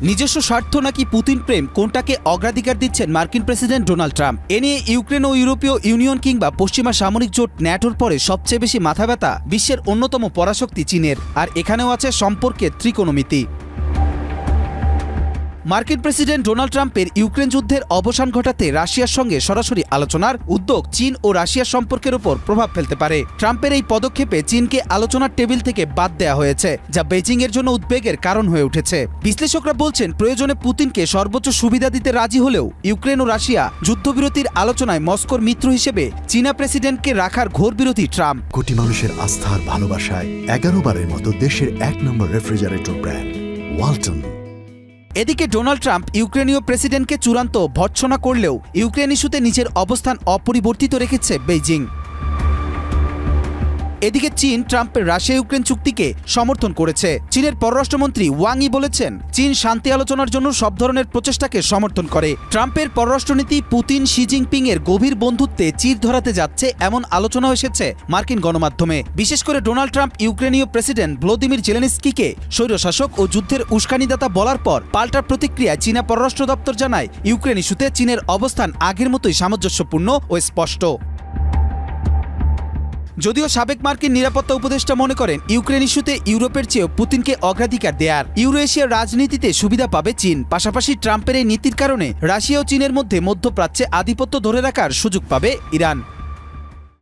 নিজস্ব স্বার্থ নাকি পুতিন প্রেম, কোনটাকে অগ্রাধিকার দিচ্ছেন মার্কিন প্রেসিডেন্ট ডোনাল্ড ট্রাম্প? এ নিয়ে ইউক্রেন ও ইউরোপীয় ইউনিয়ন কিংবা পশ্চিমা সামরিক জোট ন্যাটোর পরে সবচেয়ে বেশি মাথা ব্যথা বিশ্বের অন্যতম পরাশক্তি চীনের। আর এখানেও আছে সম্পর্কের ত্রিকোণমিতি। মার্কিন প্রেসিডেন্ট ডোনাল্ড ট্রাম্পের ইউক্রেন যুদ্ধের অবসান ঘটাতে রাশিয়ার সঙ্গে সরাসরি আলোচনার উদ্যোগ চীন ও রাশিয়ার সম্পর্কের উপর প্রভাব ফেলতে পারে। ট্রাম্পের এই পদক্ষেপে চীনকে আলোচনার টেবিল থেকে বাদ দেওয়া হয়েছে, যা বেজিং এর জন্য উদ্বেগের কারণ হয়ে উঠেছে। বিশ্লেষকরা বলছেন, প্রয়োজনে পুতিনকে সর্বোচ্চ সুবিধা দিতে রাজি হলেও ইউক্রেন ও রাশিয়া যুদ্ধবিরতির আলোচনায় মস্কোর মিত্র হিসেবে চীনা প্রেসিডেন্টকে রাখার ঘোর বিরোধী ট্রাম্প। কোটি মানুষের আস্থার ভালোবাসায় 11 বারের মতো দেশের 1 নম্বর রেফ্রিজারেটর ব্র্যান্ড ওয়ালটন। এদিকে ডোনাল্ড ট্রাম্প ইউক্রেনীয় প্রেসিডেন্টকে চূড়ান্ত ভর্ৎসনা করলেও ইউক্রেন ইস্যুতে নিজের অবস্থান অপরিবর্তিত রেখেছে বেইজিং। এদিকে চীন ট্রাম্পের রাশিয়া ইউক্রেন চুক্তিকে সমর্থন করেছে। চীনের পররাষ্ট্রমন্ত্রী ওয়াং ই বলেছেন, চীন শান্তি আলোচনার জন্য সব ধরনের প্রচেষ্টাকে সমর্থন করে। ট্রাম্পের পররাষ্ট্রনীতি পুতিন শি জিনপিং এর গভীর বন্ধুত্বে চির ধরাতে যাচ্ছে এমন আলোচনা এসেছে মার্কিন গণমাধ্যমে। বিশেষ করে ডোনাল্ড ট্রাম্প ইউক্রেনীয় প্রেসিডেন্ট ভ্লাদিমির জেলেনস্কিকে স্বৈরশাসক ও যুদ্ধের উস্কানিদাতা বলার পর পাল্টা প্রতিক্রিয়ায় চীনা পররাষ্ট্র দপ্তর জানায়, ইউক্রেন ইস্যুতে চীনের অবস্থান আগের মতোই সামঞ্জস্যপূর্ণ ও স্পষ্ট। যদিও সাবেক মার্কিন নিরাপত্তা উপদেষ্টা মনে করেন, ইউক্রেন ইস্যুতে ইউরোপের চেয়েও পুতিনকে অগ্রাধিকার দেয়ার। ইউরো এশিয়ার রাজনীতিতে সুবিধা পাবে চীন। পাশাপাশি ট্রাম্পের এই নীতির কারণে রাশিয়া ও চীনের মধ্যে মধ্যপ্রাচ্যে আধিপত্য ধরে রাখার সুযোগ পাবে ইরান।